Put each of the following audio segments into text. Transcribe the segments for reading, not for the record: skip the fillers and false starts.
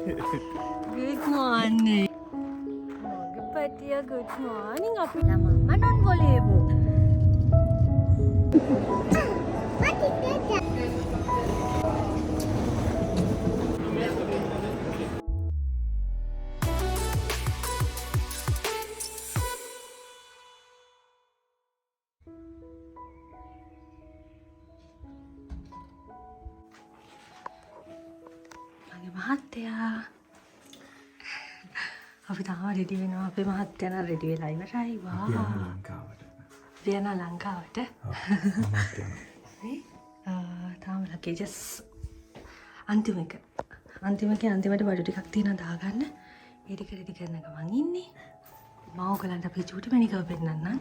Good morning. Mage patiya good morning. Api lama non bolevo. What is that? Mage mahatya. අපි තාම ready වෙනවා අපේ මහත්තයා නම් රෙඩි වෙලා ඉවරයි වා පියන ලංකාවට තාම ලගේජස් අන්තිමට බඩු ටිකක් තියෙනවා දාගන්න ඒ ටික රෙඩි කරන ගමන් ඉන්නේ මම ඔයගලන්ට අපේ චූටි මැනිකව පෙන්නන්නම්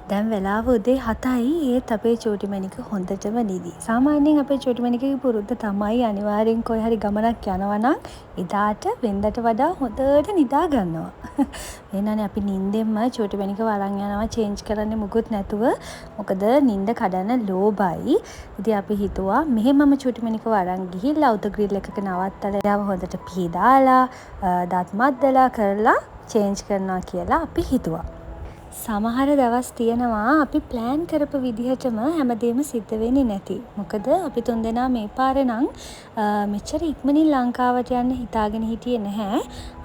දැන් වෙලාව උදේ 7යි ඒත් අපේ චූටි මැනික හොඳටම නිදි. සාමාන්‍යයෙන් අපේ චූටි මැනිකගේ පුරුද්ද තමයි අනිවාර්යෙන් කොයි හරි ගමනක් යනවා නම් එදාට වෙනදට වඩා හොඳට නිදා ගන්නවා. එහෙනනේ අපි නිින්දෙන්ම චූටි මැනිකව අරන් යනවා චේන්ජ් කරන්නේ මුකුත් නැතුව. මොකද නිින්ද කඩන ලෝබයි. ඉතින් අපි හිතුවා මෙහෙමම චූටි මැනිකව අරන් ගිහිල්ලා අවුටෝ ග්‍රිල් එකක නවත්තලා එයාව හොඳට පීදාලා දත් මද්දලා කරලා චේන්ජ් කරනවා කියලා අපි හිතුවා. සමහර දවස් තියෙනවා අපි ප්ලෑන් කරපු විදිහටම හැමදේම සිද්ධ වෙන්නේ නැති. මොකද අපි තුන්දෙනා මේ පාර නම් මෙච්චර ඉක්මනින් ලංකාවට යන්න හිතාගෙන හිටියේ නැහැ.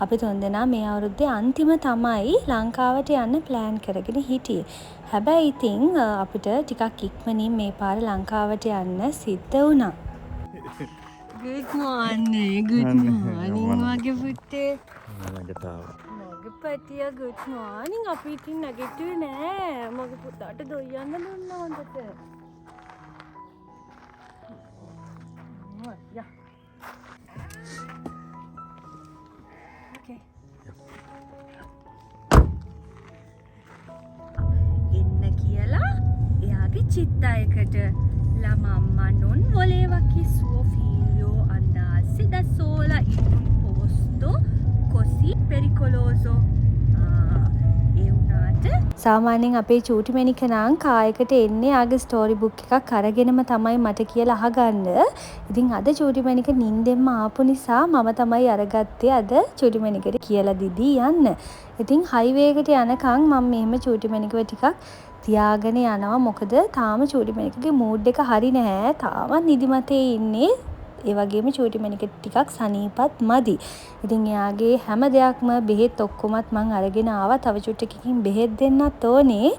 අපි තුන්දෙනා මේ අවුරුද්දේ අන්තිම තමයි ලංකාවට යන්න ප්ලෑන් කරගෙන හිටියේ. හැබැයි ඉතින් අපිට ටිකක් ඉක්මනින් මේ පාර ලංකාවට යන්න සිද්ධ වුණා. Good morning වගේ පුතේ. Patiya good morning. අපි ඉතින් නැගිටින්නේ නෑ. මගේ පුතාට දොයන්න දුන්නා හොඳට. යා. Okay. ඉන්න කියලා එයාගේ චිත්තයකට la mamma non voleva che suo figlio andasse da sola in un posto così pericoloso. සාමාන්‍යයෙන් අපේ චූටි මැනික නම් කායකට එන්නේ ආගේ ස්ටෝරි බුක් එකක් අරගෙනම තමයි මට කියලා අහගන්න. ඉතින් අද චූටි මැනික නිින්දෙන්ම ආපු නිසා මම තමයි අරගත්තේ අද චූටි මැනිකට කියලා දීදී යන්න. ඉතින් හයිවේ එකට යනකම් මම මෙහෙම චූටි මැනිකව ටිකක් තියාගෙන යනවා. මොකද තාම චූටි මැනිකගේ මූඩ් එක හරි නැහැ. තාම නිදිමතේ ඉන්නේ. ඒ වගේම චූටි මැනික ටිකක් සනීපත් මදි. ඉතින් එයාගේ හැම දෙයක්ම බෙහෙත් ඔක්කොමත් මං අරගෙන ආවා. තව චුට්ටකින් බෙහෙත් දෙන්නත් ඕනේ.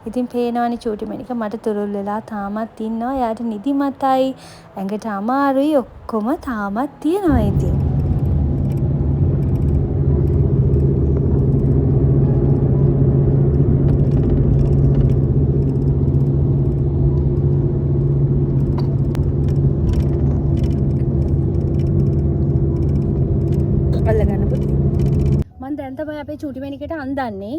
ඉතින් පේනවනේ චූටි මැනික මට තුරුල් වෙලා තාමත් ඉන්නවා. එයාට නිදිමතයි. ඇඟට අමාරුයි ඔක්කොම තාමත් තියෙනවා ඉතින්. දැන් තමයි අපේ චූටි මැනිකට අන්දන්නේ.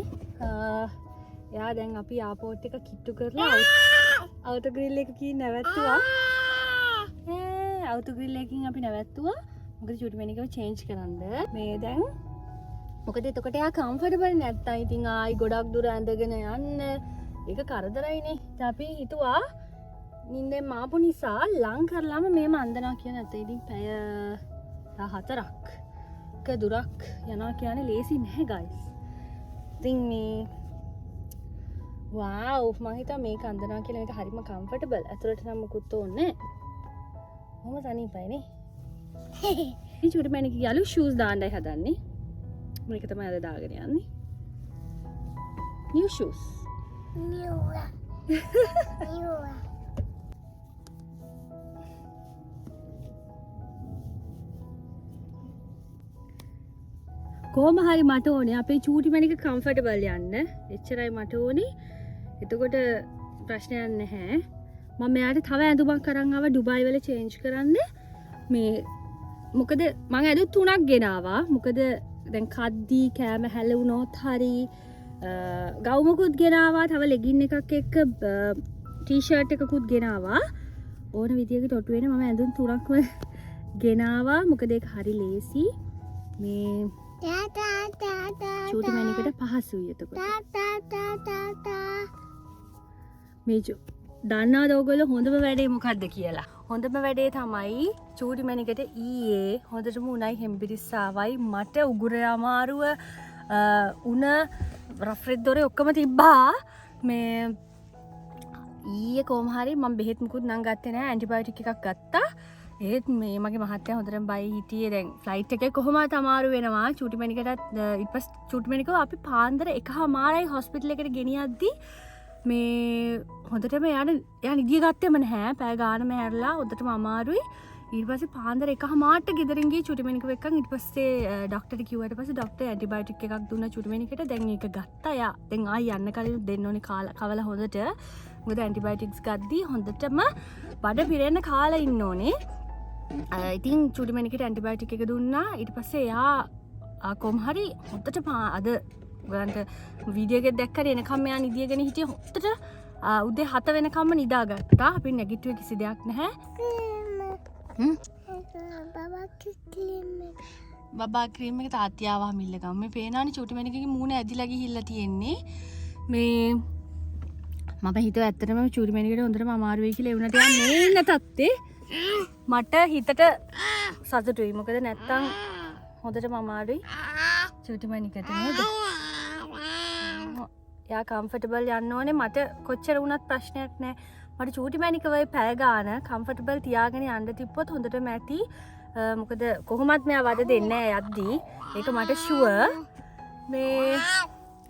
එයා දැන් අපි එයාපෝට් එක කිට්ටු කරලා අවුටෝ ග්‍රිල් එකකින් නැවැත්තුවා. අවුටෝ ග්‍රිල් එකකින් අපි නැවැත්තුවා. මොකද චූටි මැනිකව චේන්ජ් කරන්න. මේ දැන් මොකද එතකොට එයා කම්ෆර්ටබල් නැත්තම් ඉතින් ආයි ගොඩක් දුර ඇඳගෙන යන්න ඒක කරදරයිනේ. ඉතින් අපි හිතුවා නිින්දෙන් මාපු නිසා ලං කරලාම මේම අන්දනවා කියන නැත්නම් ඉතින් පැය 14ක් දුරක් යනවා කියන්නේ ලේසි නැහැ guys. ඉතින් මේ wow මම හිතා මේක අඳනවා කියලා මේක හරිම කම්ෆර්ටබල්. ඇතුළට නම් මුකුත් ඕනේ නැහැ. මොම සනීපයි නේ. මේ චූටි මැනික යාළු shoes දාන්නයි හදන්නේ. මේක තමයි අද දාගෙන යන්නේ. new shoes. new. කොහොම හරි මට ඕනේ අපේ චූටි මැනික කම්ෆර්ටබල් යන්න. එච්චරයි මට ඕනේ. එතකොට ප්‍රශ්නයක් නැහැ. මම මෙයාට තව ඇඳුමක් අරන් ආවා ඩුබායි වල චේන්ජ් කරන්න. මේ මොකද මම ඇඳුම් 3ක් ගෙනාවා. මොකද දැන් කද්දි කෑම හැලුණොත් හරි ගවුමකුත් ගෙනාවා. තව ලෙගින් එකක් එක්ක ටී-ෂර්ට් එකකුත් ගෙනාවා. ඕන විදියකට ඔටු වෙන මම ඇඳුම් 3ක්ම ගෙනාවා. මොකද ඒක හරි ලේසි. මේ චූටි මැනිකට පහසුයි එතකොට. දන්නවද ඔයගොල්ලෝ හොඳම වැඩේ මොකක්ද කියලා? හොඳම වැඩේ තමයි චූටිමැණිකට ඊයේ හොඳටම උණයි හෙම්බිරිස්සාවයි මට උගුර අමාරුව උණ රෆ්රෙඩ් දොරේ ඔක්කොම තිබ්බා. මේ ඊයේ කොහොම හරි මම බෙහෙත් මුකුත් නම් ගත්තේ නැහැ ඇන්ටිබයොටික් එකක් ගත්තා. ඒත් මේ මගේ මහත්තයා හොඳටම බයි හිටියේ. දැන් ෆ්ලයිට් එකේ කොහොමද අමාරු වෙනවා චූටිමැණිකටත් ඊට පස්සේ චූටිමැණිකව අපි පාන්දර 1:00යි හොස්පිටල් එකට ගෙනියද්දි මේ හොඳටම එයා නිදිය ගත්තේම නැහැ. පැය ගානම හැරලා හොඳටම අමාරුයි. ඊට පස්සේ පාන්දර 1:00ට ගෙදරින් ගිහින් චූටිමැණිකව එක්කන් ඊට පස්සේ ડોක්ටර්ට කිව්වට පස්සේ ડોක්ටර් ඇන්ටිබයොටික් එකක් දුන්නා චූටිමැණිකට. දැන් ඒක ගත්තා. එයා දැන් ආයි යන්න කලින් දෙන්න ඕනේ කවලා හොඳට. මොකද ඇන්ටිබයොටික්ස් ගද්දී හොඳටම බඩ පිරෙන්න කාලා ඉන්න ඕනේ. ඉතින් චූටිමැණිකට ඇන්ටිබයොටික් එක දුන්නා. ඊට පස්සේ එයා කොහොම හරි හොඳට අද ඔයගලන්ට වීඩියෝ එකක් දැක්කද එනකම් මෙයා නිදියගෙන හිටියේ හොත්තට උදේ 7 වෙනකම්ම නිදාගත්තා. අපි නැගිට්ටුවේ කිසි දෙයක් නැහැ. බබා ක්‍රීම් එක තාත්ති ආවා මිල්ල ගම. මේ පේනානේ චූටිමැණිකගේ මූණ ඇදිලා ගිහිල්ලා තියෙන්නේ. මේ මම හිතුවා ඇත්තටම චූටිමැණිකට හොඳටම අමාරු වෙයි කියලා. ඒ වුණාට යා මේ ඉන්න තත්ත්වේ මට හිතට සතුටුයි. මොකද නැත්තම් හොඳටම අමාරුයි චූටිමැණිකට නේද? යා කම්ෆර්ටබල් යන්න ඕනේ. මට කොච්චර වුණත් ප්‍රශ්නයක් නැහැ. මට චූටිමැණික වෙයි පැය ගාන කම්ෆර්ටබල් තියාගෙන යන්න තිබ්බොත් හොඳටම ඇති. මොකද කොහොමත් මෙයා වද දෙන්නේ නැහැ යද්දී. ඒක මට ෂුවර්. මේ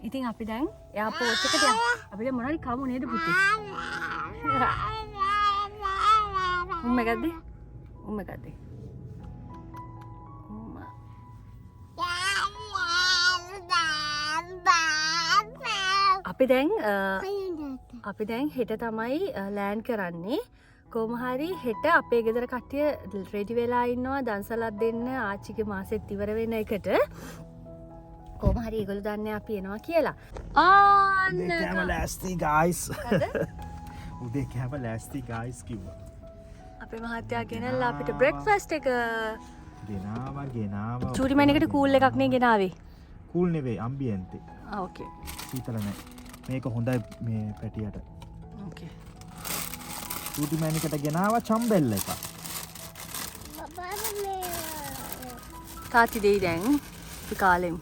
ඉතින් අපි දැන් එයාපෝට් එකට යමු. අපි දැන් මොනවද කමු නේද පුතේ? එකක්ද? එකක්ද? අපි දැන් හෙට තමයි ලෑන්ඩ් කරන්නේ. කොහොම හරි හෙට අපේ ගෙදර කට්ටිය රෙඩි වෙලා ඉන්නවා දන්සලක් දෙන්න ආච්චිගේ මාසෙත් ඉවර වෙන එකට. කොහොම හරි ඒගොල්ලෝ දන්නේ අපි එනවා කියලා. උදේ කෑම ලෑස්ති guys. උදේ කෑම ලෑස්ති guys කිව්වා. අපේ මහත්තයා ගෙනල්ලා අපිට බ්‍රෙක්ෆාස්ට් එක ගෙනාවා. චූටිමැණිකට කූල් එකක් නේ ගෙනාවේ. කූල් නෙවෙයි අම්බියන්තේ. ඕකේ. සීතල නැහැ. මේක හොඳයි මේ පැටියට. ඕකේ. චූටිමැණිකට ගෙනාවා චම්බෙල් එකක්. තාත්ති දෙයි දැන් අපි කාලෙමු.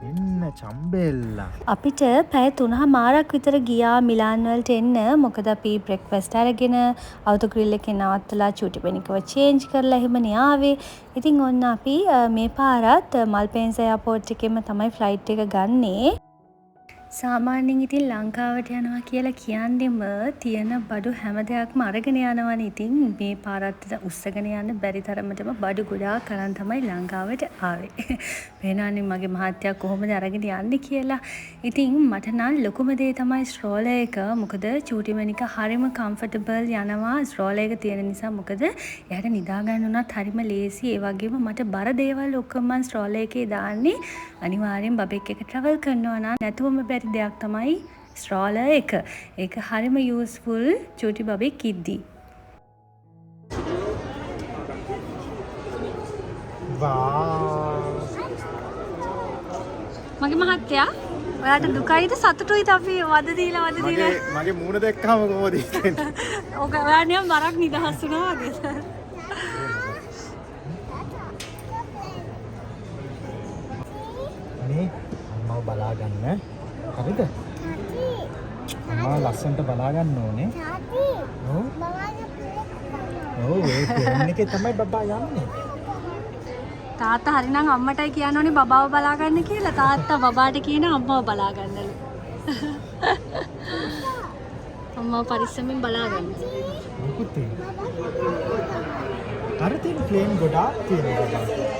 එන්න චම්බෙල්ලා. අපිට පැය 3:00ක් විතර ගියා මිලාන් වලට එන්න. මොකද අපි බ්‍රෙක්ෆාස්ට් අරගෙන අවුටෝ ග්‍රිල් එකේ නවත්තලා චූටිමැණිකව චේන්ජ් කරලා එහෙමනේ ආවේ. ඉතින් ඔන්න අපි මේ පාරත් මල්පෙන්ස එයාපෝට් එකෙම තමයි ෆ්ලයිට් එක ගන්නේ. සාමාන්‍යයෙන් ඉතින් ලංකාවට යනවා කියලා කියන්නෙම තියෙන බඩු හැම දෙයක්ම අරගෙන යනවනේ. ඉතින් මේ පාරත් උස්සගෙන යන්න බැරි තරමටම බඩු ගොඩාක් අරන් තමයි ලංකාවට ආවේ. වෙනානේ මගේ මහත්තයා කොහොමද අරගෙන යන්නේ කියලා. ඉතින් මට නම් ලොකුම දේ තමයි ස්ට්‍රෝලර් එක. මොකද චූටිමැණික හරිම කම්ෆර්ටබල් යනවා ස්ට්‍රෝලර් එක තියෙන නිසා. මොකද එයාට නිදා ගන්න උනත් හරිම ලේසි. ඒ වගේම මට බර දේවල් ඔක්කොම මම ස්ට්‍රෝලර් එකේ දාන්නේ. අනිවාර්යෙන් බබෙක් එක ට්‍රැවල් කරනවා නම් නැතුවම බැරි දෙයක් තමයි ස්ට්‍රෝලර් එක. ඒක හරිම යූස්ෆුල් චූටි බබෙක් ඉද්දී. මගේ මහත්තයා ඔයාට දුකයිද සතුටුයිද අපි වද දීලා මගේ මූණ දැක්කම කොහොමද හිතෙන්නේ? ඔක ඔයා නියම බරක් නිදහස් වුණා වගේ. අනේ අම්මව බලා ගන්න. හරිද? අම්මා ලස්සනට බලා ගන්න ඕනේ. ඔව් ඒ ෆිල්ම් එකේ තමයි බබා යන්නේ. තාත්තා හරිනම් අම්මටයි කියන්න ඕනේ බබාව බලා ගන්න කියලා. තාත්තා බබාට කියන අම්මව බලා ගන්නලු. අම්මව පරිස්සමෙන් බලා ගන්න. මොකද? අර තියෙන ෆ්ලේම් ගොඩාක් තියෙනවා.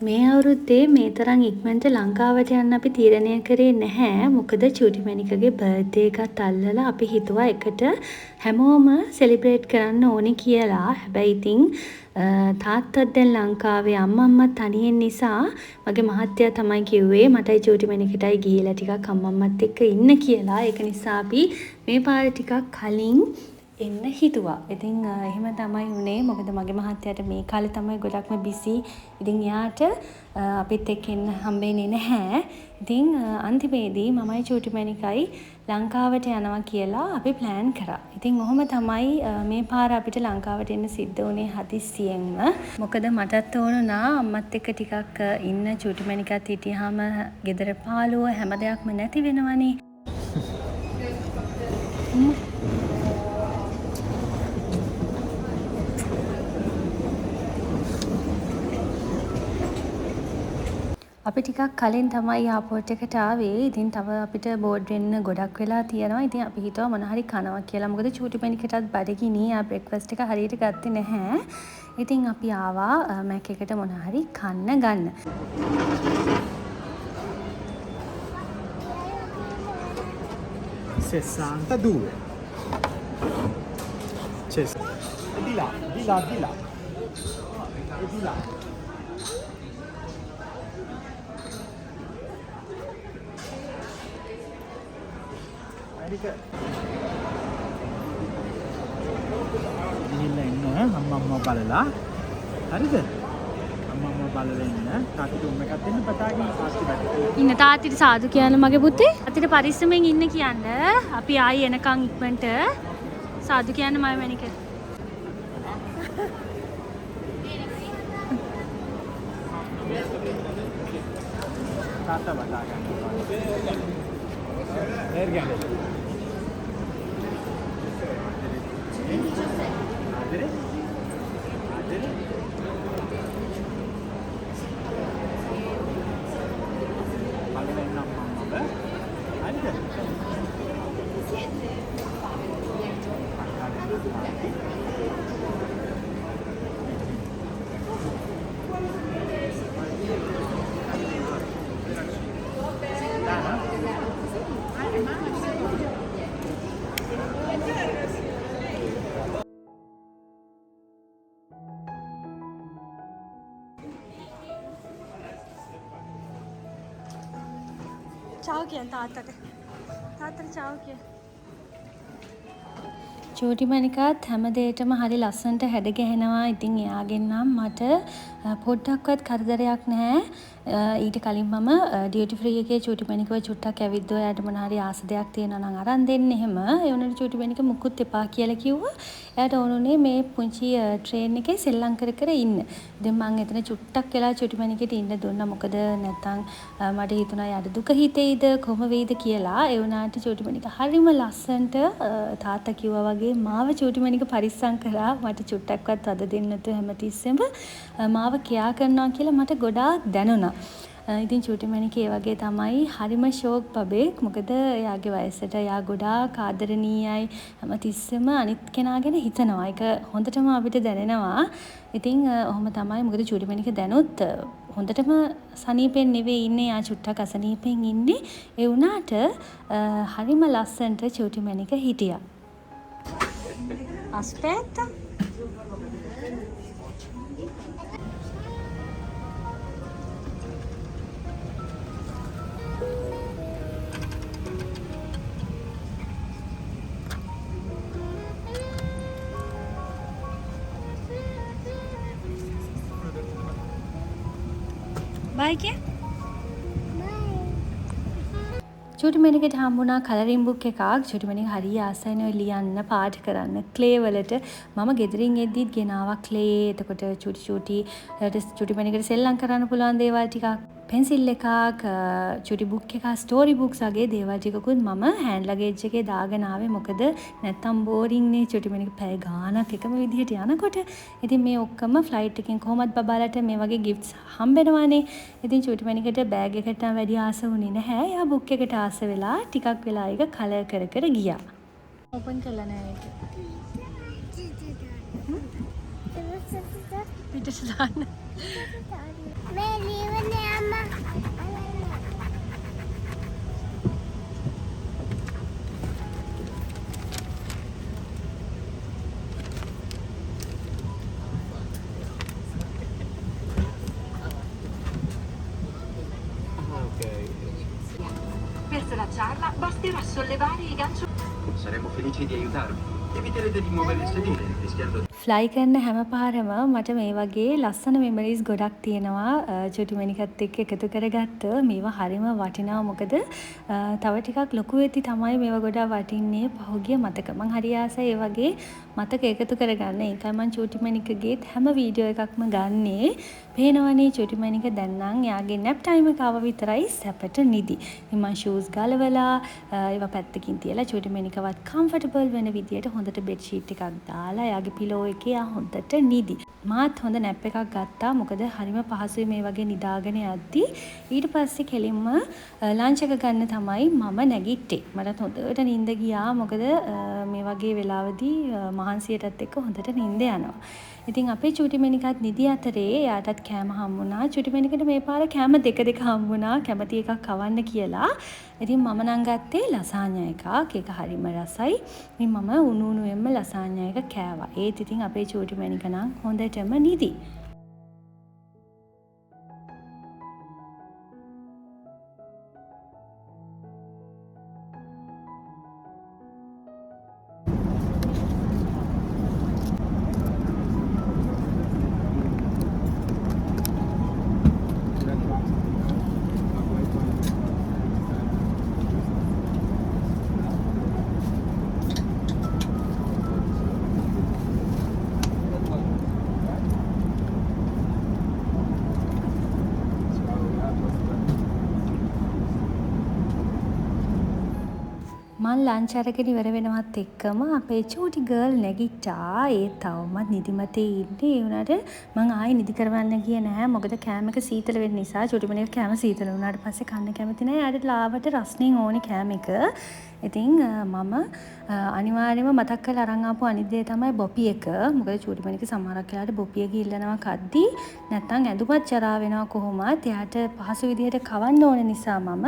මේ අවුරුද්දේ මේ තරම් ඉක්මනට ලංකාවට යන්න අපි තීරණය කරේ නැහැ. මොකද චූටිමැණිකගේ බර්ත්ඩේ එකත් අල්ලලා අපි හිතුවා එකට හැමෝම සෙලිබ්‍රේට් කරන්න ඕනේ කියලා. හැබැයි ඉතින් තාත්තත් දැන් ලංකාවේ අම්මත් තනියෙන් නිසා මගේ මහත්තයා තමයි කිව්වේ මටයි චූටිමැණිකටයි ගිහිලා ටිකක් අම්මත් එක්ක ඉන්න කියලා. ඒක නිසා අපි මේ පාර ටිකක් කලින් එන්න හිතුවා. ඉතින් එහෙම තමයි වුණේ. මොකද මගේ මහත්තයාට මේ කාලේ තමයි ගොඩක්ම බිසි. ඉතින් එයාට අපිත් එක්ක එන්න හම්බෙන්නේ නැහැ. ඉතින් අන්තිමේදී මමයි චූටි මැණිකයි ලංකාවට යනවා කියලා අපි ප්ලෑන් කරා. ඉතින් ඔහොම තමයි මේ පාර අපිට ලංකාවට එන්න සිද්ධ වුණේ හදිස්සියෙන්ම. මොකද මටත් ඕනුණා අම්මත් එක්ක ටිකක් ඉන්න. චූටි මැණිකත් හිටියාම ගෙදර පාළුව හැම දෙයක්ම නැති වෙනවනේ. අපි ටිකක් කලින් තමයි එයාපෝට් එකට ආවේ. ඉතින් තව අපිට බෝඩ් වෙන්න ගොඩක් වෙලා තියෙනවා. ඉතින් අපි හිතුවා මොන හරි කනවා කියලා. මොකද චූටි මැණිකටත් බඩගිනි. ආ බ්‍රෙක්ෆාස්ට් එක හරියට ගත්තේ නැහැ. ඉතින් අපි ආවා මැක් එකට මොන හරි කන්න ගන්න. 62. Di là. Di là. ගිහිල්ලා ඉන්න අම්මා බලලා හරිද අම්මා බලලා ඉන්න තාත්තිට උම් එකක් දෙන්න පතාගෙන පාස්ටි බැට ඉන්න තාත්තිට සාදු කියන්න මගේ පුතේ. තාත්තිට පරිස්සමෙන් ඉන්න කියන්න. අපි ආයි එනකන් ඉක්මනට සාදු කියන්න මම මැණික. තාත්තා බතා ගන්න. එර්ගන්න. චාව කියන්න තාත්තට. තාත්තට චාව කියන්න. චූටි මැණිකත් හැම දෙයකටම හරි ලස්සනට හැඩ ගැහෙනවා. ඉතින් එයාගෙන් නම් මට පොඩ්ඩක්වත් කරදරයක් නැහැ. ඊට කලින් මම ඩියුටි ෆ්‍රී එකේ චූටි මැණිකව චුට්ටක් ඇවිද්දෝ. එයාට මොන හරි ආස දෙයක් තියෙනවා නම් අරන් දෙන්න එහෙම. ඒ වුණාට චූටි මැණික මුකුත් එපා කියලා කිව්වා. එයාට ඕනුනේ මේ පුංචි ට්‍රේන් එකේ සෙල්ලම් කර කර ඉන්න. ඉතින් මම එතන චුට්ටක් වෙලා චූටි මැණිකට ඉන්න දුන්නා. මොකද නැත්තම් මට හිතුණා යාට දුක හිතෙයිද කොහොම වෙයිද කියලා. ඒ වුණාට චූටි මැණික හරිම ලස්සනට තාත්තා කිව්වා වගේ මාව චූටි මැණික පරිස්සම් කරා. මට චුට්ටක්වත් වද දෙන්න නැතුව හැමතිස්සෙම මාව කියා කරනවා කියලා මට ගොඩාක් දැනුණා. ඉතින් චූටි මැණික ඒ වගේ තමයි. හරිම ෂෝක් බබෙක්. මොකද එයාගේ වයසට එයා ගොඩාක් ආදරණීයයි. හැමතිස්සෙම අනිත් කෙනා ගැන හිතනවා. ඒක හොඳටම අපිට දැනෙනවා. ඉතින් ඔහොම තමයි. මොකද චූටි මැණික දැනුත් හොඳටම සනීපෙන් නෙවෙයි ඉන්නේ. යා චුට්ටක් අසනීපෙන් ඉන්නේ. ඒ වුණාට හරිම ලස්සනට චූටි මැණික හිටියා. Aspetta. Bye කිය. චූටි මැණිකට හම්බුණා කලරින් බුක් එකක්. චූටි මැණික හරිය ආසයිනේ ලියන්න පාට කරන්න ක්ලේ වලට. මම ගෙදරින් එද්දිත් ගෙනාවා ක්ලේ. එතකොට චූටි මැණිකට සෙල්ලම් කරන්න පුළුවන් දේවල් ටිකක්. පෙන්සිල් එකක්, චූටි බුක් එකක්, ස්ටෝරි බුක්ස් වගේ දේවල් ටිකකුත් මම හෑන්ඩ් ලගේජ් එකේ දාගෙන ආවේ. මොකද නැත්තම් බෝරින් නේ චූටි මැණික පැය ගාණක් එකම විදිහට යනකොට. ඉතින් මේ ඔක්කොම ෆ්ලයිට් එකෙන් කොහොමත් බබාලට මේ වගේ ගිෆ්ට්ස් හම්බෙනවානේ. ඉතින් චූටි මැණිකට බෑග් එකට නම් වැඩි ආස වුණේ නැහැ. එයා බුක් එකට ආස වෙලා ටිකක් වෙලා ඒක කලර් කර කර ගියා. ඕපන් කළා නෑ ඒක. පිටට දාන්න. මේ ලියවන්නේ අම්මා. Per slacciarla basterà sollevare i ganci. Saremo felici di aiutarvi. eviterete di muovere il sedile rischiando fly කරන හැම පාරම මට මේ වගේ ලස්සන මෙමරීස් ගොඩක් තියෙනවා චුටි මැනිකත් එක්ක එකතු කරගත්ත මේවා හරිම වටිනවා මොකද තව ටිකක් ලොකු වෙද්දි තමයි මේවා ගොඩක් වටින්නේ පහුගිය මතක මං හරි ආසයි ඒ වගේ මතක එකතු කරගන්න ඒකයි මං චුටි මැනිකගේත් හැම වීඩියෝ එකක්ම ගන්නේ පේනවනේ චුටි මැනික දැන් නම් යාගේ නැප් ටයිම් එක ආව විතරයි සැපට නිදි ඉතින් මං ෂූස් ගලවලා ඒවා පැත්තකින් තියලා චුටි මැනිකවත් කම්ෆර්ටබල් වෙන විදියට හොඳට බෙඩ් ෂීට් එකක් දාලා යාගේ පිලෝ එකේ හොඳට නිදි. මාත් හොඳ නැප් එකක් ගත්තා. මොකද හරිම පහසුයි මේ වගේ නිදාගෙන යද්දි. ඊට පස්සේ කෙලින්ම ලන්ච් එක ගන්න තමයි මම නැගිට්ටේ. මටත් හොඳට නිින්ද ගියා. මොකද මේ වගේ වෙලාවදී මහන්සියටත් එක්ක හොඳට නිින්ද යනවා. ඉතින් අපේ චූටි මැනිකත් නිදි අතරේ එයාටත් කෑම හම්බුණා. චූටි මැනිකට මේ පාර කෑම දෙක හම්බුණා. කැමති එකක් කවන්න කියලා. ඉතින් මම නම් ගත්තේ ලසාඤ්ඤා එකක්. ඒක හරිම රසයි. ඉතින් මම උණු උණුවෙන්ම ලසාඤ්ඤා එක කෑවා. ඒත් ඉතින් අපේ චූටි මැනික නම් හොඳටම නිදි. මං ලන්ච් අරගෙන ඉවර වෙනවත් එක්කම අපේ චූටි ගර්ල් නැගිට්ටා. ඒ තවමත් නිදිමතේ ඉන්නේ. ඒ වුණාට මං ආයෙ නිදි කරවන්න ගියේ නැහැ. මොකද කෑම එක සීතල වෙන්න නිසා චූටි මැනික කෑම සීතල වුණාට පස්සේ කන්න කැමති නැහැ. යාට ලාවට රස්නෙන් ඕනේ කෑම එක. ඉතින් මම අනිවාර්යයෙන්ම මතක් කරලා අරන් ආපු අනිත් දේ තමයි බොපි එක. මොකද චූටි මැනික සමහරක් වෙලාවට බොපිය ගිල්ලනවා කද්දි නැත්නම් ඇඳුමත් ජරා වෙනවා කොහොමත්. එයාට පහසු විදිහට කවන්න ඕන නිසා මම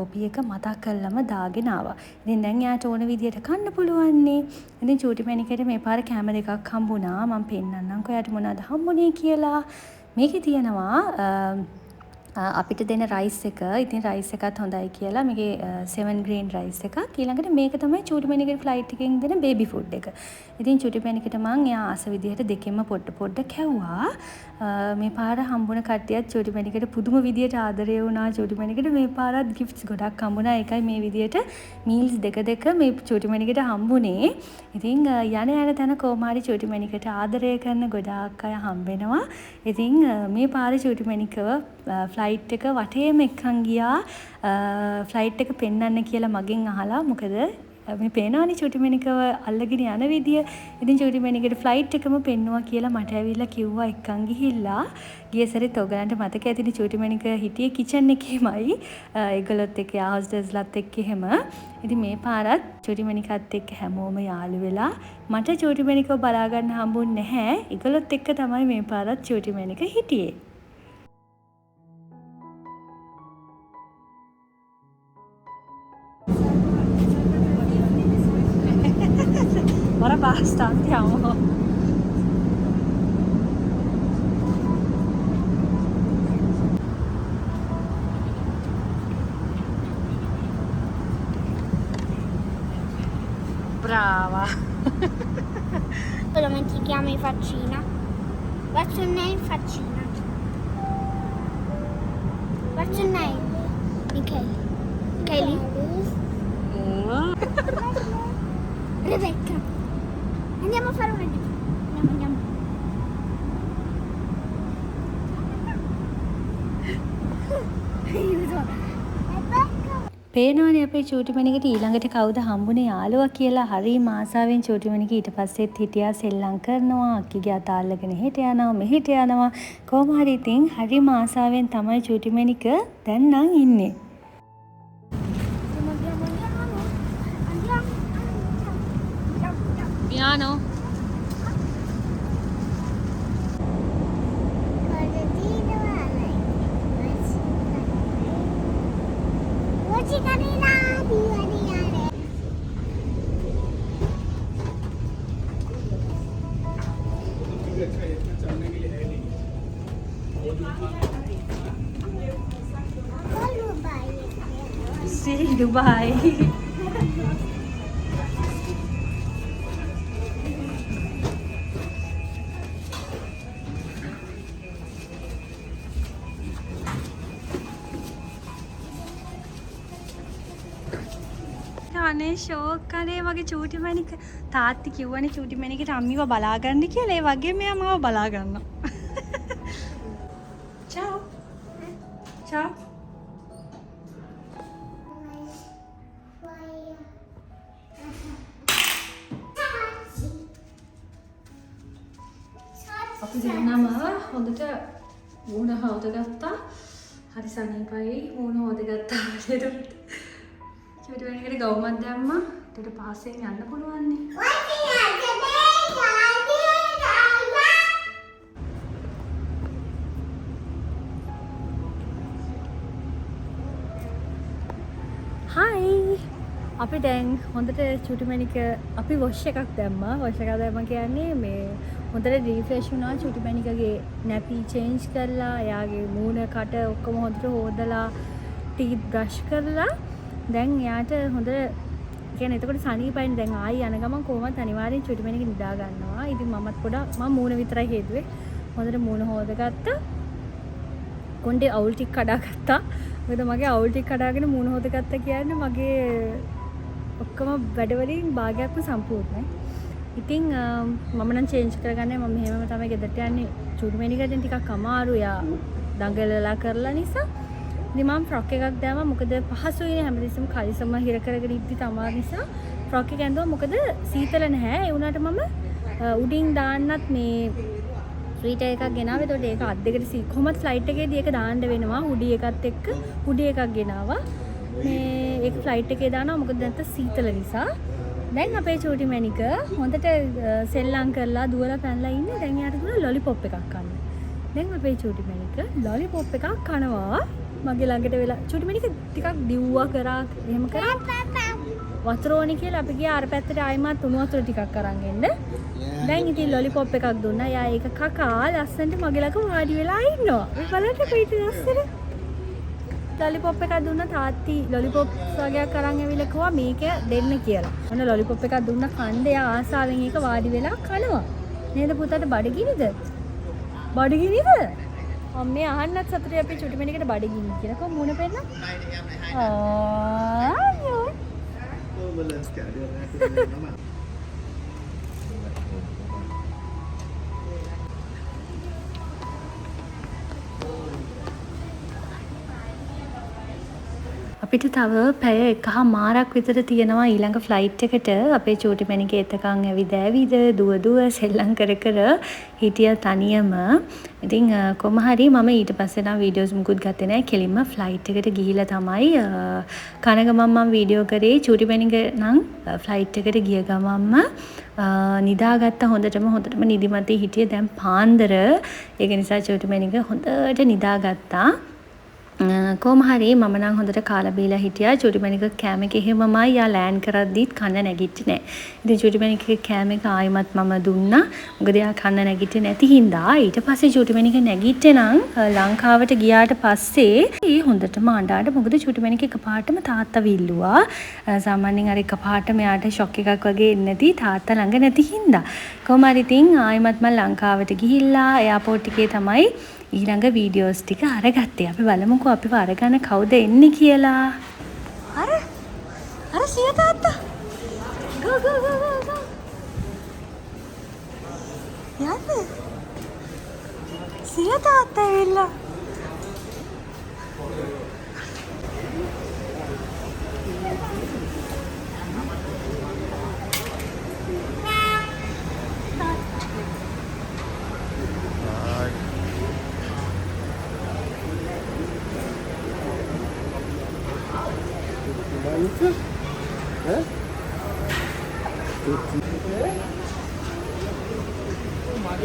බොපි එක මතක් කරලම දාගෙන ආවා. ඉතින් දැන් එයාට ඕන විදිහට කන්න පුළුවන් නේ. ඉතින් චූටි මැනිකට මේ පාර කැම දෙකක් හම්බුණා. මම පෙන්නන්නම්කෝ එයාට මොනවද හම්බුනේ කියලා. මේකේ තියෙනවා අපිට දෙන රයිස් එක. ඉතින් රයිස් එකත් හොඳයි කියලා. මේකේ 7 green රයිස් එකක්. ඊළඟට මේක තමයි චූටි මැනිකට ෆ්ලයිට් එකෙන් දෙන බේබි ෆුඩ් එක. ඉතින් චූටි මැනිකට මං එයා ආස විදිහට දෙකෙන්ම පොඩ කැව්වා. මේ පාර හම්බුණ කට්ටියත් චූටි මැනිකට පුදුම විදියට ආදරේ වුණා. චූටි මැනිකට මේ පාරත් ගිෆ්ට්ස් ගොඩක් හම්බුණා. ඒකයි මේ විදියට මීල්ස් දෙක මේ චූටි මැනිකට හම්බුනේ. ඉතින් යන තැන කොහොමාරි චූටි මැනිකට ආදරය කරන ගොඩාක් අය හම්බෙනවා. ඉතින් මේ පාරේ චූටි මැනිකව ෆ්ලයිට් එක වටේම එක්කන් ගියා. ෆ්ලයිට් එක පෙන්වන්න කියලා මගෙන් අහලා. මොකද මේ පේනවනේ චූටි මැනිකව අල්ලගෙන යන විදිය. ඉතින් චූටි මැනිකට ෆ්ලයිට් එකම පෙන්නුවා කියලා මට ඇවිල්ලා කිව්වා එක්කන් ගිහිල්ලා. ගිය සැරේත් ඔයගලන්ට මතක ඇතිනේ චූටි මැනික හිටියේ කිචන් එකේමයි. ඒගොල්ලොත් එක්ක හවුස්ටර්ස්ලාත් එක්ක එහෙම. ඉතින් මේ පාරත් චූටි මැනිකත් එක්ක හැමෝම යාළු වෙලා මට චූටි මැනිකව බලා ගන්න හම්බුන්නේ නැහැ. ඒගොල්ලොත් එක්ක තමයි මේ පාරත් චූටි මැනික හිටියේ. Ora basta, andiamo. Brava. Lo dimentichiamo in faccina. What's your name, faccina? What's your name? Michele. Kelly. Rebecca. Andiamo a fare una gita. Andiamo. Aiuto. Rebecca. පේනවනේ අපේ චූටි මැනිකට ඊළඟට කවුද හම්බුනේ යාළුවා කියලා. හරි ආසාවෙන් චූටි මැනික ඊට පස්සෙත් හිටියා සෙල්ලම් කරනවා. අක්කිගේ අත අල්ලගෙන හෙට යනවා මෙහෙට යනවා. කොහොම හරි ඉතින් හරි ආසාවෙන් තමයි චූටි මැනික දැන් නම් ඉන්නේ. Piano. See Dubai. අනේ ෂෝක් අනේ මගේ චූටි මැණික තාත්ති කිව්වනේ චූටි මැණිකට අම්මිව බලා ගන්න කියලා. ඒ වගේ මෙයා මාව බලා ගන්නවා. චාව්. චාව්. අපි දෙන්නම හොඳට මූණ හොදගත්තා. හරි සනීපයි මූණ හොදගත්තා. ඒකට චූටි මැණිකට ගවුමක් දැම්මා. ඊට පාසෙන් යන්න පුළුවන් නේ. හයි අපි දැන් හොඳට චූටි මැණික අපි වොෂ් එකක් දැම්මා. වොෂ් එකක් දැම්මා කියන්නේ මේ හොඳට රිෆ්‍රෙෂ් වුණා චූටි මැණිකගේ නැපි චේන්ජ් කරලා එයාගේ මූණ කට ඔක්කොම හොඳට හොදලා ටීත් බ්‍රෂ් කරලා දැන් එයාට හොඳ කියන්නේ එතකොට සනීපයින් දැන් ආයි යන ගමන් කොහොමද අනිවාර්යෙන් චූටි මැණික නිදා ගන්නවා. ඉතින් මමත් පොඩක් මම මූණ විතරයි හේදුවේ. හොඳට මූණ හොදගත්තා. කොණ්ඩේ අවුල් ටික කඩාගත්තා. මොකද මගේ අවුල් ටික කඩාගෙන මූණ හොදගත්තා කියන්නේ මගේ ඔක්කොම වැඩවලින් භාගයක්ම සම්පූර්ණයි. ඉතින් මම නම් චේන්ජ් කරගන්නේ මම මෙහෙමම තමයි ගෙදරට යන්නේ. චූටි මැණිකෙන් ටිකක් අමාරුයි යා දඟලලා කරලා නිසා. ඉතින් මම ෆ්‍රොක් එකක් දැම්මා. මොකද පහසුයිනේ හැමදෙස්සම කලිසම හිර කරගෙන ඉද්දි තමයි නිසා ෆ්‍රොක් එක ඇඳුවා. මොකද සීතල නැහැ. ඒ වුණාට මම උඩින් දාන්නත් මේ ෆ්‍රීටර් එකක් ගෙනාවා. ඒතකොට ඒක අත් දෙකට කොහොමද ෆ්ලයිට් එකේදී ඒක දාන්න වෙනවා. හුඩි එකත් එක්ක හුඩි එකක් ගෙනාවා. මේ ඒක ෆ්ලයිට් එකේ දානවා. මොකද නැත්නම් සීතල නිසා. දැන් අපේ චූටි මැණික හොඳට සෙල්ලම් කරලා දුවලා පැනලා ඉන්නේ. දැන් යාට දුන්න ලොලිපොප් එකක් කන්න. දැන් අපේ චූටි මැණික ලොලිපොප් එකක් කනවා. මගේ ළඟට වෙලා චූටි මැණික ටිකක් දිව්වා කරා එහෙම කරා. වතුර ඕනි කියලා අපි ගියා අර පැත්තට ආයිමත් උණු වතුර ටිකක් අරන් එන්න. දැන් ඉතින් ලොලිපොප් එකක් දුන්නා. යා ඒක කකා ලස්සනට මගේ ළඟ වාඩි වෙලා ඉන්නවා. මේ බලන්න පිට ලස්සන. ලොලිපොප් එකක් දුන්නා තාත්ති ලොලිපොප් වගේක් අරන් ඇවිල්ලා කිව්වා මේක දෙන්න කියලා. ඔන්න ලොලිපොප් එකක් දුන්නා කණ්ඩේ යා ආසාවෙන් ඒක වාඩි වෙලා කනවා. නේද පුතාට බඩගිනිද? බඩගිනිද? අම්මේ අහන්නත් සතුටුයි අපේ චුටි මැණිකට බඩගිනි කියලා. කොහොම මුණ පෙන්න? ආයෝ. අපිට තව පැය එකහමාරක් විතර තියෙනවා ඊළඟ ෆ්ලයිට් එකට. අපේ චූටි මැණික එතකන් ඇවිද දුව සෙල්ලම් කර හිටිය තනියම. ඉතින් කොහොම හරි මම ඊට පස්සේ නම් වීඩියෝස් මුකුත් ගත්තේ නැහැ. කෙලින්ම ෆ්ලයිට් එකට ගිහිලා තමයි කන ගමන් මම වීඩියෝ කරේ. චූටි මැණික නම් ෆ්ලයිට් එකට ගිය ගමන්ම නිදාගත්ත හොඳටම නිදිමතේ හිටිය. දැන් පාන්දර. ඒක නිසා චූටි මැණික හොඳට නිදාගත්තා. කොහොම හරි මම නම් හොඳට කාලා බීලා හිටියා. චූටි මැණික කෑම එක එහෙමමයි යා ලෑන්ඩ් කරද්දිත් කන්න නැගිටින්නේ නැහැ. ඉතින් චූටි මැණිකගේ කෑම එක ආයිමත් මම දුන්නා. මොකද යා කන්න නැගිටින්නේ නැති හින්දා. ඊට පස්සේ චූටි මැණික නැගිට්ටේ නම් ලංකාවට ගියාට පස්සේ හොඳටම අඬාට. මොකද චූටි මැණික එකපාරටම තාත්තා විල්ලුවා. සාමාන්‍යයෙන් අර එකපාරටම යාට ෂොක් එකක් වගේ එන්නේ නැති තාත්තා ළඟ නැති හින්දා. කොහොම හරි ඉතින් ආයිමත් මම ලංකාවට ගිහිල්ලා එයාපෝට් එකේ තමයි ඊළඟ වීඩියෝස් ටික අරගත්තේ. අපි බලමුකෝ අපිව අරගන්න කවුද එන්නේ කියලා. අර සිය තාත්තා. ගෝ. යන්න. සිය තාත්තා එල්ල.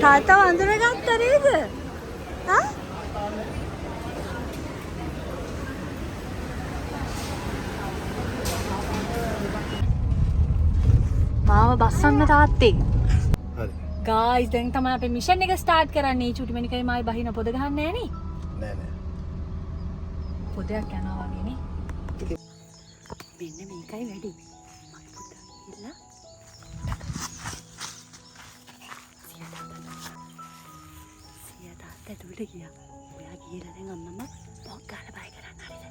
තාත්තා වඳුරගත්තා නේද? හා? මාව බස්සන්න තාත්තේ. හරි. ගායිස් දැන් තමයි අපේ මිෂන් එක ස්ටාර්ට් කරන්නේ. චුටි මැණිකයි මායි බහින පොද ගහන්නේ නැහැ නේ? නෑ. පොදයක් යනවා වගේ නේ. මෙන්න මේකයි වැඩි. මගේ පුතා ඉල්ලා. සිය තාත්තා ඇතුළට ගියා. ඔයා ගිහලා දැන් අම්මම පොක් ගාලා බය කරන්න හරිද?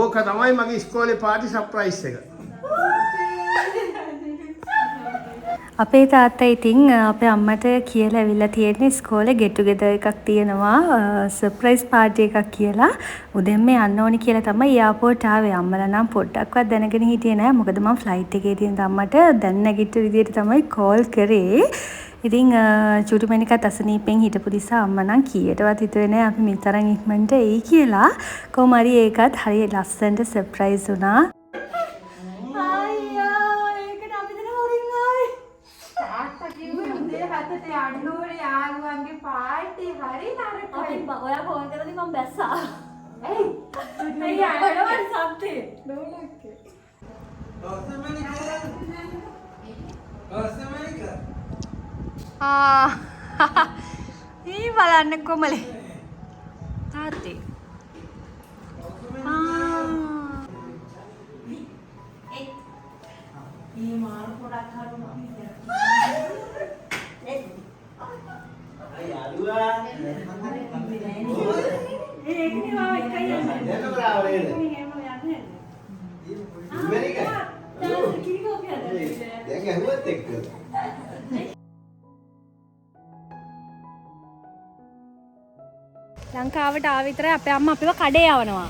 ඕක තමයි මගේ ඉස්කෝලේ පාටි සර්ප්‍රයිස් එක. අපේ තාත්තා ඉතින් අපේ අම්මට කියලා ඇවිල්ලා තියෙන ඉස්කෝලේ get together එකක් තියෙනවා සර්ප්‍රයිස් පාර්ටි එකක් කියලා. උදෙන්ම යන්න ඕනි කියලා තමයි එයාපෝට් ආවේ. අම්මලා නම් පොඩ්ඩක්වත් දැනගෙන හිටියේ නෑ. මොකද මම ෆ්ලයිට් එකේ තියෙන අම්මට දැන් නැගිට විදියට තමයි කෝල් කරේ. ඉතින් චූටි මණිකත් අසනීපෙන් හිටපු නිසා අම්මා නම් කීයටවත් හිතුවේ නෑ අපි මේ තරම් ඉක්මනට එයි කියලා. කොහොම හරි ඒකත් හරිය ලස්සනට සර්ප්‍රයිස් වුණා. ඔයා ෆෝන් කරද්දි මම බැස්සා. ඇයි? මේ යනවද සම්තේ? නෝනක්කේ. ඊ බලන්න කොමලේ. තාත්තේ. මේ මාර පොඩක් හරුවා. ලංකාවට ආව විතරයි අපේ අම්මා අපිව කඩේ යවනවා.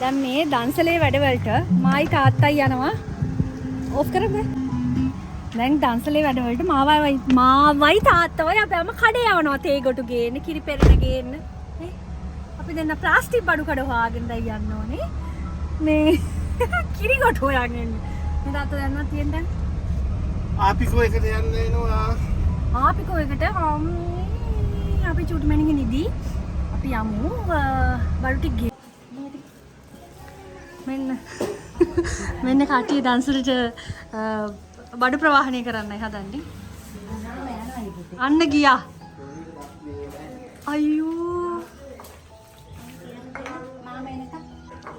දැන් මේ දන්සලේ වැඩවලට මායි තාත්තයි යනවා. ඕෆ් කරමු. දැන් දන්සලේ වැඩවලට මාවයි තාත්තවයි අපේ අම්මා කඩේ යවනවා. තේ ගොටු ගේන්න, කිරි පෙරණ ගේන්න. නේ? අපි දැන් ප්ලාස්ටික් බඩු කඩ හොයාගෙන දැන් යන්න ඕනේ. මේ කිරි ගොටු හොයාගෙන එන්න. මේ තාත්තා යනවා තියෙන දැන්. ආපිකෝ එකට යන්න එනවා. ආපිකෝ එකට අපි චූටි මණිගේ නිදි අපි යමු බඩු ටික ගේ. මෙන්න කට්ටිය දන්සලට බඩු ප්‍රවාහනය කරන්නයි හදන්නේ. අන්න ගියා. අයියෝ.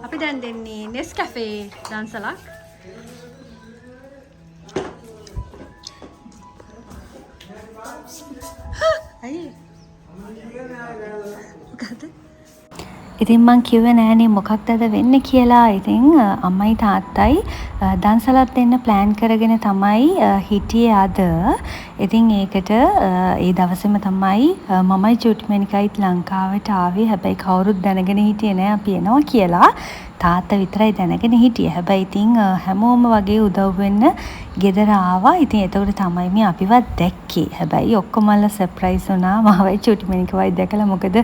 අපි දැන් දෙන්නේ Nescafe දන්සලක්. අයියේ. මොකද? ඉතින් මං කිව්වේ නෑනේ මොකක්ද අද වෙන්නේ කියලා. ඉතින් අම්මයි තාත්තයි දන්සලත් දෙන්න ප්ලෑන් කරගෙන තමයි හිටියේ අද. ඉතින් ඒකට ඒ දවසේම තමයි මමයි චූටි මණිකයිත් ලංකාවට ආවේ. හැබැයි කවුරුත් දැනගෙන හිටියේ නෑ අපි එනවා කියලා. තාත්තා විතරයි දැනගෙන හිටියේ. හැබැයි ඉතින් හැමෝම වගේ උදව් වෙන්න ගෙදර ආවා. ඉතින් එතකොට තමයි මේ අපිවත් දැක්කේ. හැබැයි ඔක්කොමලා සර්ප්‍රයිස් වුණා. මාවයි චූටි මණිකවයි දැකලා. මොකද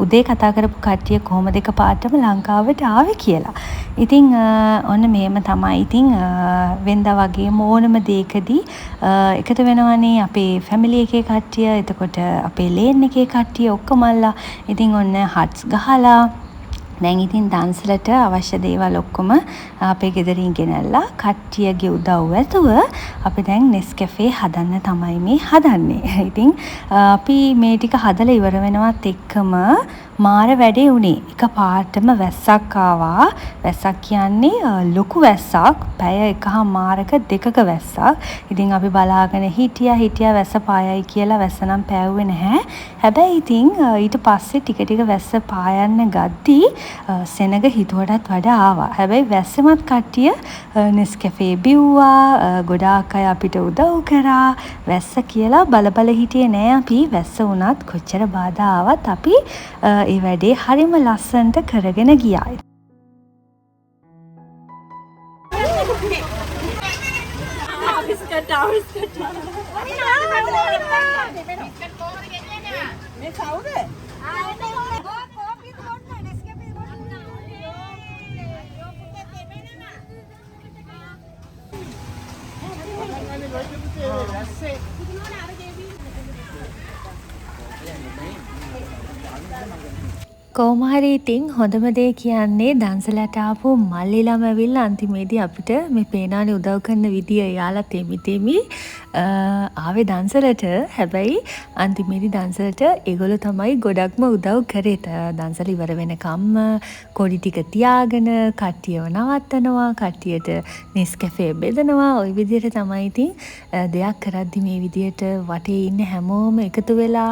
උදේ කතා කරපු කට්ටිය කොහොමද එකපාරටම ලංකාවට ආවේ කියලා. ඉතින් ඔන්න මේම තමයි. ඉතින් වෙනදා වගේ ඕනම දෙයකදී එකතු වෙනවනේ අපේ ෆැමිලි එකේ කට්ටිය. එතකොට අපේ ලේන් එකේ කට්ටිය ඔක්කොමලා. ඉතින් ඔන්න හට්ස් ගහලා දැන් ඉතින් දන්සලට අවශ්‍ය දේවල් ඔක්කොම අපේ ගෙදරින් ගෙනල්ලා කට්ටියගේ උදව් ඇතුව අපි දැන් Nescafe හදන්න තමයි මේ හදන්නේ. ඉතින් අපි මේ ටික හදලා ඉවර වෙනවත් එක්කම මාර වැඩේ උනේ. එකපාරටම වැස්සක් ආවා. වැස්සක් කියන්නේ ලොකු වැස්සක්. පැය එකහමාරක දෙකක වැස්සක්. ඉතින් අපි බලාගෙන හිටියා වැස්ස පායයි කියලා. වැස්ස නම් පෑවුවේ නැහැ. හැබැයි ඉතින් ඊට පස්සේ ටික ටික වැස්ස පායන්න ගද්දී සෙනග හිතුවටත් වඩා ආවා. හැබැයි වැස්සෙමත් කට්ටිය Nescafe බිව්වා. ගොඩාක් අය අපිට උදව් කරා. වැස්ස කියලා බල හිටියේ නෑ අපි. වැස්ස වුණත් කොච්චර බාධා ආවත් අපි ඒ වැඩේ හරිම ලස්සනට කරගෙන ගියා. කොහොම හරි ඉතින් හොඳම දේ කියන්නේ දන්සලට ආපු මල්ලිලම ඇවිල්ලා අන්තිමේදී අපිට මේ පේනානේ උදව් කරන විදිය එයාලා තෙමි ආවේ දන්සලට. හැබැයි අන්තිමේදී දන්සලට ඒගොල්ලෝ තමයි ගොඩක්ම උදව් කරේ. දන්සල ඉවර වෙනකම්ම කොඩි ටික තියාගෙන කට්ටියව නවත්තනවා, කට්ටියට නෙස්කැෆේ බෙදනවා. ওই විදිහට තමයි ඉතින් දෙයක් කරද්දි මේ විදිහට වටේ ඉන්න හැමෝම එකතු වෙලා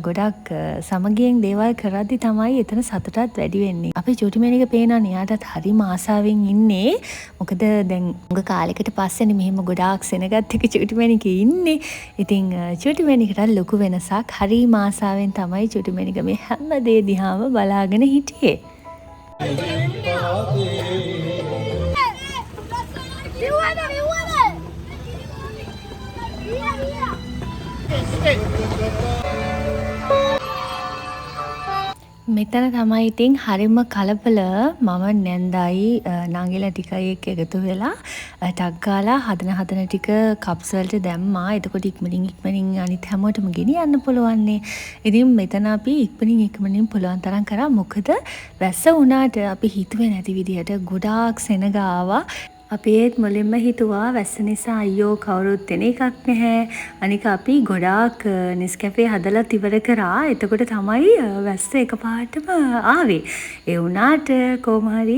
ගොඩක් සමගියෙන් දේවල් කරද්දි තමයි එතන සතුටත් වැඩි වෙන්නේ. අපි චූටිමැණික පේනවා එයාටත් හරිම ආසාවෙන් ඉන්නේ. මොකද දැන් උඟ කාලෙකට පස්සේනේ මෙහෙම ගොඩාක් සෙනගත් එක චූටිමැණිකේ ඉන්නේ. ඉතින් චූටිමැණිකට ලොකු වෙනසක්. හරිම ආසාවෙන් තමයි චූටිමැණික මේ හැම දේ දිහාම බලාගෙන හිටියේ. මෙතන තමයි ඉතින් හරිම කලබල. මම නැන්දයි නංගිලා ටිකයි එක්ක එකතු වෙලා ටක් ගාලා හදන ටික කප්ස් වලට දැම්මා. එතකොට ඉක්මනින් අනිත් හැමෝටම ගෙනියන්න පුළුවන්නේ. ඉතින් මෙතන අපි ඉක්මනින් පුළුවන් තරම් කරා. මොකද වැස්ස වුණාට අපි හිතුවේ නැති විදිහට ගොඩාක් සෙනග ආවා. අපි ඒත් මුලින්ම හිතුවා වැස්ස නිසා අයියෝ කවුරුත් එන එකක් නැහැ. අනික අපි ගොඩාක් නෙස්කැෆේ හදලා ඉවර කරා. එතකොට තමයි වැස්ස එකපාරටම ආවේ. ඒ වුණාට කොහොම හරි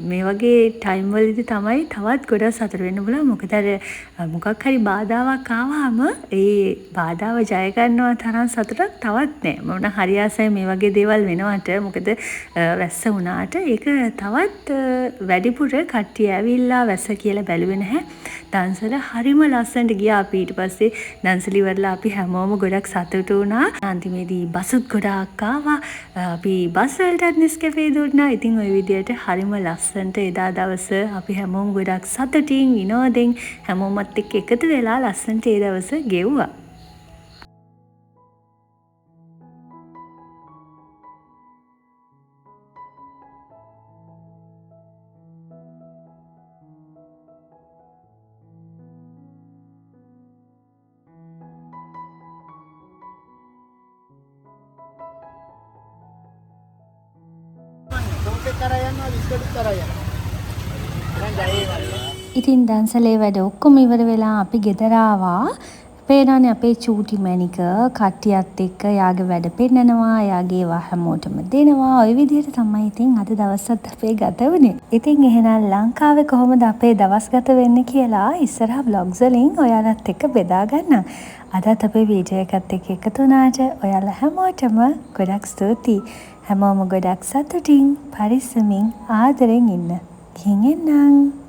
මේ වගේ ටයිම් වලදී තමයි තවත් ගොඩක් සතුට වෙන්න පුළුවන්. මොකද අර මොකක් හරි බාධාවක් ආවම ඒ බාධාව ජය ගන්නවා තරම් සතුටක් තවත් නැහැ. මොන හරි ආසයි මේ වගේ දේවල් වෙනවට. මොකද වැස්ස වුණාට ඒක තවත් වැඩිපුර කට්ටිය ඇවිල්ලා වැස්ස කියලා බැලුවේ නැහැ. දන්සල හරිම ලස්සනට ගියා. අපි ඊට පස්සේ දන්සල ඉවරලා අපි හැමෝම ගොඩක් සතුටු වුණා. අන්තිමේදී බසුත් ගොඩාක් ආවා. අපි බස් වලටත් නෙස්කැෆේ දුන්නා. ඉතින් ওই විදියට හරිම ලස්සනට එදා දවස අපි හැමෝම ගොඩක් සතුටින් විනෝදෙන් හැමෝමත් එක්ක එකතු වෙලා ලස්සනට ඒ දවස ගෙවුවා. ඉතින් දන්සලේ වැඩ ඔක්කොම ඉවර වෙලා අපි ගෙදර ආවා. පේනවනේ අපේ චූටිමැණික කට්ටියත් එක්ක යාගේ වැඩ පෙන්නනවා, යාගේ ඒවා හැමෝටම දෙනවා. ওই විදිහට තමයි ඉතින් අද දවසත් අපේ ගත වුණේ. ඉතින් එහෙනම් ලංකාවේ කොහොමද අපේ දවස් ගත වෙන්නේ කියලා ඉස්සරහා vlogs වලින් ඔයාලත් එක්ක බෙදා ගන්නම්. අදත් අපේ වීඩියෝ එකත් එක්ක එකතු වුණාට ඔයාලා හැමෝටම ගොඩක් ස්තුතියි. හැමෝම ගොඩක් සතුටින් පරිස්සමින් ආදරෙන් ඉන්න. ගිහින් එන්නම්.